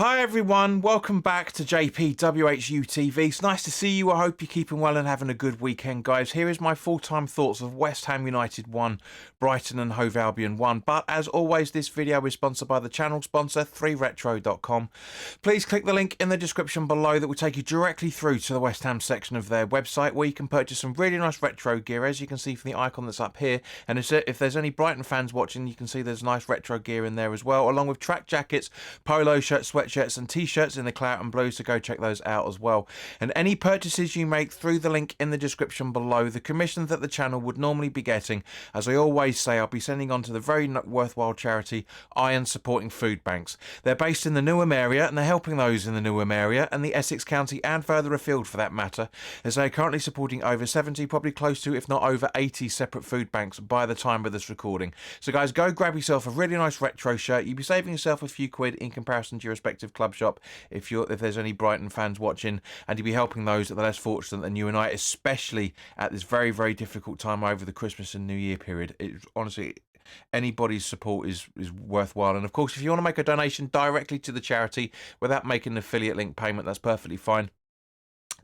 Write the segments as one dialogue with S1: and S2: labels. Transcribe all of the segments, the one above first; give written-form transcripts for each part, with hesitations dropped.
S1: Hi everyone, welcome back to JP WHU TV. It's nice to see you. I hope you're keeping well and having a good weekend, guys. Here is my full-time thoughts of West Ham United 1, Brighton and Hove Albion 1. But as always, this video is sponsored by the channel sponsor, 3retro.com. Please click the link in the description below that will take you directly through to the West Ham section of their website, where you can purchase some really nice retro gear, as you can see from the icon that's up here. And if there's any Brighton fans watching, you can see there's nice retro gear in there as well, along with track jackets, polo shirts, sweatshirts and t-shirts in the claret and blue, so go check those out as well. And any purchases you make through the link in the description below, the commission that the channel would normally be getting, as I always say, I'll be sending on to the very worthwhile charity Iron Supporting Food Banks. They're based in the Newham area, and they're helping those in the Newham area and the Essex County and further afield for that matter, as they're currently supporting over 70, probably close to, if not over 80 separate food banks by the time of this recording. So guys, go grab yourself a really nice retro shirt. You'll be saving yourself a few quid in comparison to your respective club shop if there's any Brighton fans watching, and you'll be helping those that are less fortunate than you and I, especially at this very, very difficult time over the Christmas and New Year period. Honestly, anybody's support is worthwhile. And of course, if you want to make a donation directly to the charity without making an affiliate link payment, that's perfectly fine.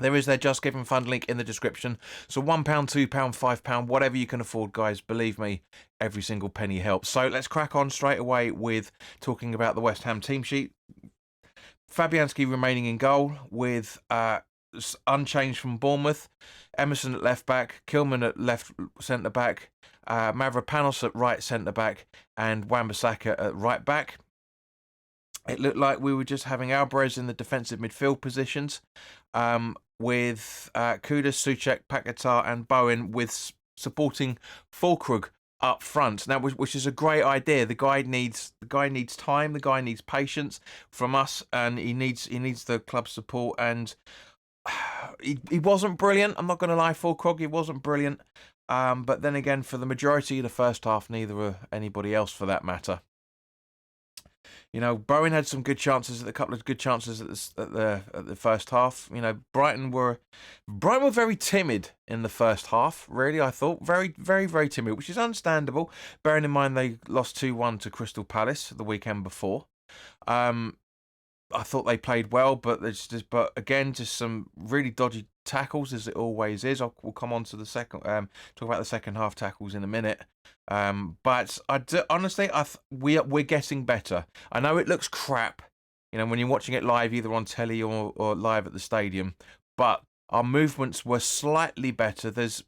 S1: There is their Just Giving Fund link in the description. So £1, £2, £5, whatever you can afford, guys. Believe me, every single penny helps. So let's crack on straight away with talking about the West Ham team sheet. Fabianski remaining in goal with unchanged from Bournemouth. Emerson at left back, Kilman at left centre back, Mavropanos at right centre back, and Wan-Bissaka at right back. It looked like we were just having Alvarez in the defensive midfield positions, with Kudus, Souček, Paquetá and Bowen with supporting Füllkrug up front. Now, which is a great idea. The guy needs time. The guy needs patience from us, and he needs the club support. And he wasn't brilliant. I'm not going to lie, Füllkrug, he wasn't brilliant. But then again, for the majority of the first half, neither were anybody else for that matter. You know, Bowen had some good chances, a couple of good chances at the first half. You know, Brighton were very timid in the first half. Really, I thought very, very, very timid, which is understandable, bearing in mind they lost 2-1 to Crystal Palace the weekend before. I thought they played well, but again, just some really dodgy tackles, as it always is. We'll come on to the second, talk about the second half tackles in a minute. But honestly, we're getting better. I know it looks crap, you know, when you're watching it live, either on telly or live at the stadium. But our movements were slightly better. There's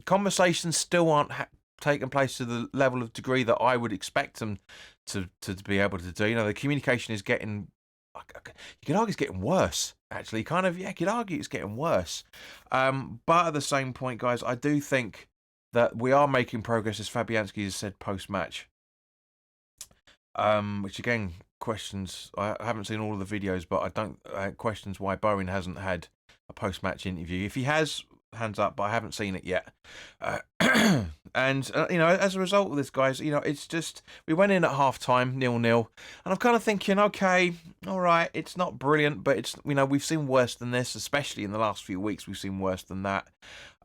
S1: conversations still aren't taking place to the level of degree that I would expect them to be able to do. You know, the communication is getting. You could argue it's getting worse, actually. You could argue it's getting worse. But at the same point, guys, I do think that we are making progress, as Fabianski has said post-match. Which, again, questions. I haven't seen all of the videos, but questions why Bowen hasn't had a post-match interview. If he has, hands up, but I haven't seen it yet. And you know, as a result of this, guys, you know, it's just, we went in at half-time 0-0, and I'm kind of thinking, okay, all right, it's not brilliant, but it's, you know, we've seen worse than this, especially in the last few weeks. We've seen worse than that.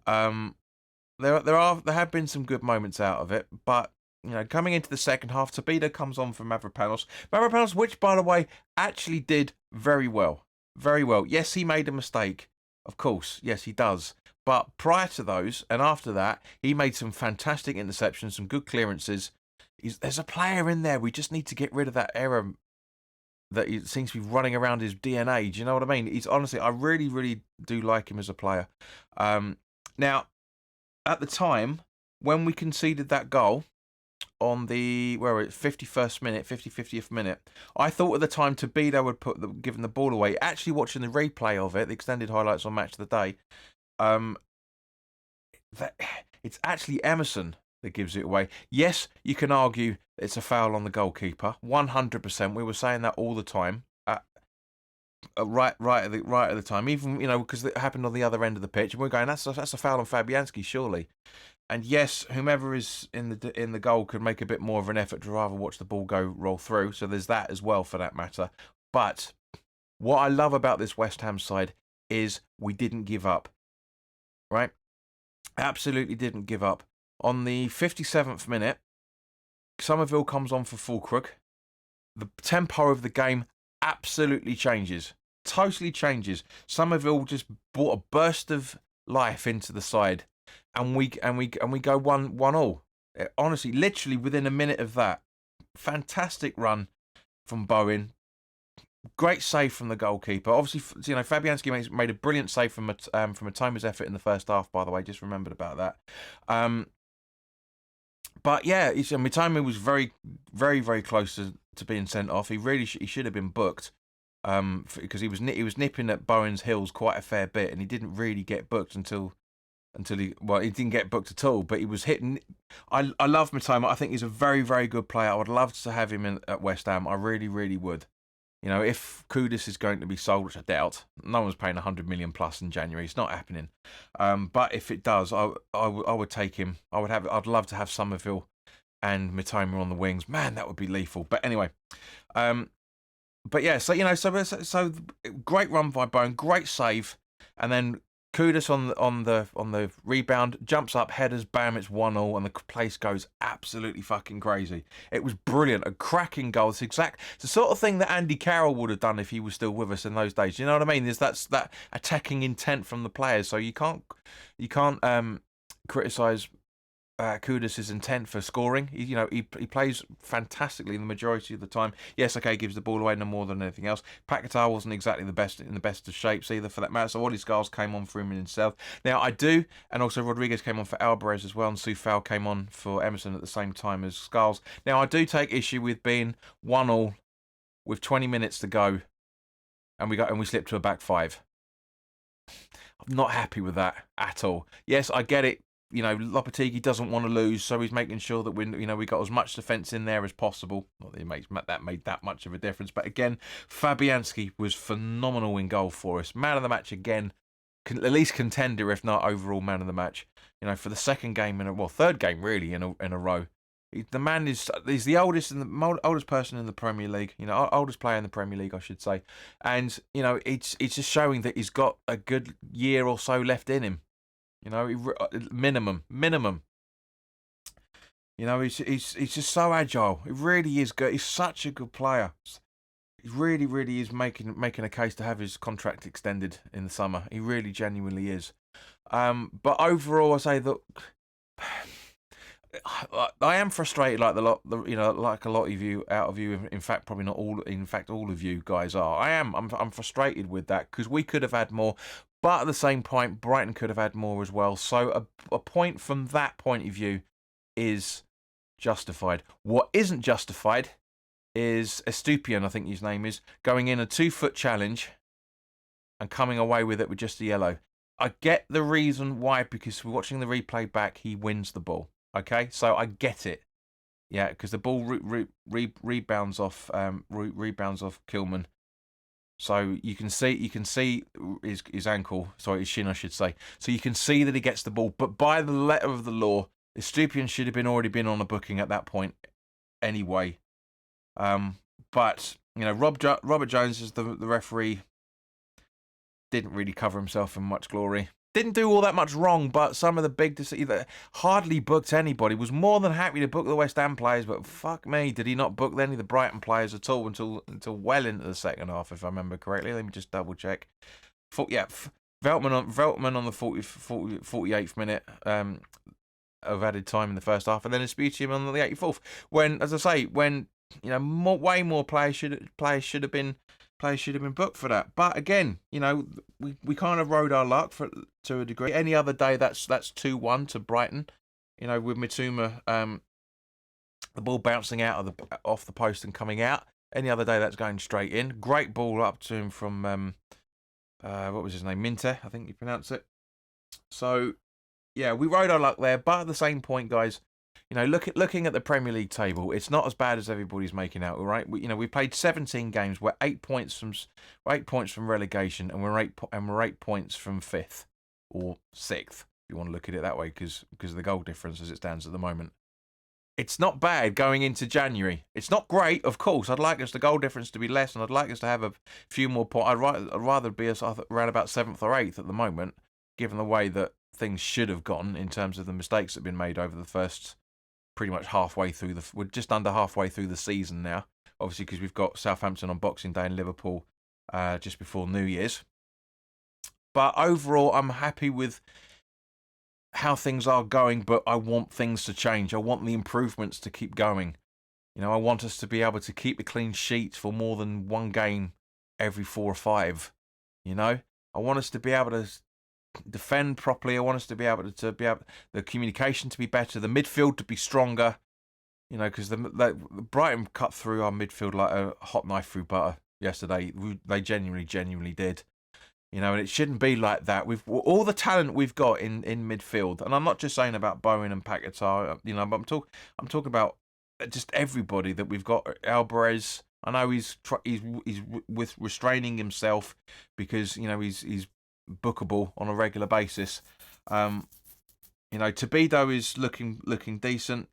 S1: There have been some good moments out of it, but you know, coming into the second half, Tabita comes on for Mavropanos, which, by the way, actually did very well, very well. Yes, he made a mistake, of course. Yes, he does. But prior to those and after that, he made some fantastic interceptions, some good clearances. There's a player in there. We just need to get rid of that error that he seems to be running around his DNA. Do you know what I mean? He's honestly, I really, really do like him as a player. Now, at the time, when we conceded that goal on the 50th minute, I thought at the time Tabita would give him the ball away. Actually, watching the replay of it, the extended highlights on Match of the Day, it's actually Emerson that gives it away. Yes, you can argue it's a foul on the goalkeeper, 100%. We were saying that all the time, right at the time. Even, you know, because it happened on the other end of the pitch, and we're going, that's a foul on Fabianski, surely. And yes, whomever is in the goal could make a bit more of an effort to rather watch the ball roll through. So there's that as well, for that matter. But what I love about this West Ham side is we didn't give up. Right? Absolutely didn't give up. On the 57th minute, Somerville comes on for Füllkrug. The tempo of the game absolutely changes. Totally changes. Somerville just brought a burst of life into the side, and we go 1-1 honestly, literally within a minute of that. Fantastic run from Bowen. Great save from the goalkeeper. Obviously, Fabianski made a brilliant save from Matoma's effort in the first half, by the way. Just remembered about that. But yeah, Mitoma was very, very, very close to being sent off. He really he should have been booked because he was nipping at Bowen's heels quite a fair bit, and he didn't really get booked until he didn't get booked at all. But he was hitting. I love Mitoma. I think he's a very, very good player. I would love to have him at West Ham. I really, really would. If Kudus is going to be sold, which I doubt, no one's paying 100 million plus in January. It's not happening. But if it does, I would take him. I'd love to have Somerville and Mitoma on the wings. Man, that would be lethal. But anyway, but yeah, so great run by Bone, great save, and then Kudus on the rebound, jumps up, headers, bam, it's 1-1, and the place goes absolutely fucking crazy. It was brilliant, a cracking goal. It's the sort of thing that Andy Carroll would have done if he was still with us in those days. You know what I mean? There's that attacking intent from the players, so you can't criticise Kudus' intent for scoring. He plays fantastically the majority of the time. Yes, okay, gives the ball away no more than anything else. Paquetá wasn't exactly the best of shapes either, for that matter. So Ollie Scales came on for him himself. Now I do, and also Rodriguez came on for Alvarez as well, and Soufal came on for Emerson at the same time as Scales. Now I do take issue with being 1-1 with 20 minutes to go, and we slip to a back five. I'm not happy with that at all. Yes, I get it. Lopetegui doesn't want to lose, so he's making sure that we got as much defence in there as possible. Not that it made that much of a difference, but again, Fabianski was phenomenal in goal for us. Man of the match again, at least contender, if not overall man of the match. For the second game third game really in a row. The man he's the oldest person in the Premier League. Oldest player in the Premier League, I should say, and it's just showing that he's got a good year or so left in him. Minimum. He's just so agile. He really is good. He's such a good player. He really, really is making a case to have his contract extended in the summer. He really genuinely is. But overall, I say that I am frustrated, like a lot of you, In fact, probably not all. In fact, all of you guys are. I'm frustrated with that because we could have had more. But at the same point, Brighton could have had more as well. So a point from that point of view is justified. What isn't justified is Estupiñán, I think his name is, going in a 2-foot challenge and coming away with it with just a yellow. I get the reason why, because we're watching the replay back, he wins the ball. Okay, so I get it. Yeah, because the ball rebounds off Kilman. So you can see his ankle, his shin, I should say. So you can see that he gets the ball, but by the letter of the law, Estupiñán should have already been on a booking at that point, anyway. But Robert Jones is the referee. Didn't really cover himself in much glory. Didn't do all that much wrong, but some of the big that hardly booked anybody. Was more than happy to book the West Ham players, but fuck me, did he not book any of the Brighton players at all until well into the second half, if I remember correctly. Let me just double check. Veltman on the 48th minute of added time in the first half, and then Estupiñán on the 84th. When, as I say, way more players should have been booked for that. But again, we kind of rode our luck to a degree. Any other day, that's 2-1 to Brighton. With Mitoma, the ball bouncing off the post and coming out. Any other day, that's going straight in. Great ball up to him from what was his name? Minte, I think you pronounce it. So yeah, we rode our luck there. But at the same point, guys, looking at the Premier League table, it's not as bad as everybody's making out. Right? We played 17 games. We're 8 points from relegation, and we're 8 points from 5th or 6th, if you want to look at it that way, because of the goal difference as it stands at the moment. It's not bad going into January. It's not great, of course. I'd like the goal difference to be less, and I'd like us to have a few more points. I'd rather be around about 7th or 8th at the moment, given the way that things should have gone in terms of the mistakes that have been made over the first. Pretty much we're just under halfway through the season now. obviously because we've got Southampton on Boxing Day and Liverpool just before New Year's. But overall, I'm happy with how things are going, but I want things to change. I want the improvements to keep going. I want us to be able to keep the clean sheets for more than one game every 4 or 5. I want us to be able to defend properly. I want us to be able to the communication to be better, the midfield to be stronger. Because the Brighton cut through our midfield like a hot knife through butter yesterday. They genuinely did. And it shouldn't be like that. With all the talent we've got in midfield, and I'm not just saying about Bowen and Paquetá, but I'm talking about just everybody that we've got. Alvarez, I know he's with restraining himself because he's bookable on a regular basis. Tabido is looking decent.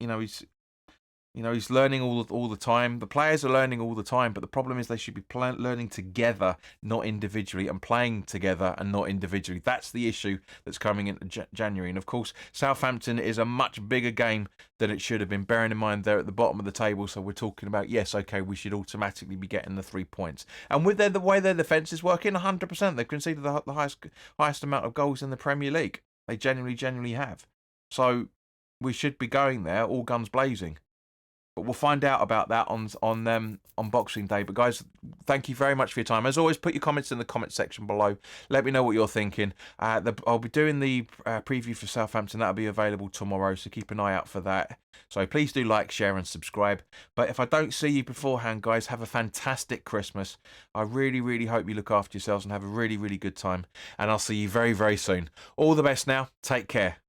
S1: He's learning all the time. The players are learning all the time, but the problem is they should be learning together, not individually, and playing together and not individually. That's the issue that's coming into January. And of course, Southampton is a much bigger game than it should have been, bearing in mind they're at the bottom of the table. So we're talking about, yes, okay, we should automatically be getting the 3 points. And with the way their defence is working, 100%, they've conceded the highest amount of goals in the Premier League. They genuinely have. So we should be going there, all guns blazing. But we'll find out about that on Boxing Day. But guys, thank you very much for your time. As always, put your comments in the comment section below. Let me know what you're thinking. I'll be doing the preview for Southampton. That'll be available tomorrow, so keep an eye out for that. So please do like, share and subscribe. But if I don't see you beforehand, guys, have a fantastic Christmas. I really hope you look after yourselves and have a really good time. And I'll see you very soon. All the best now. Take care.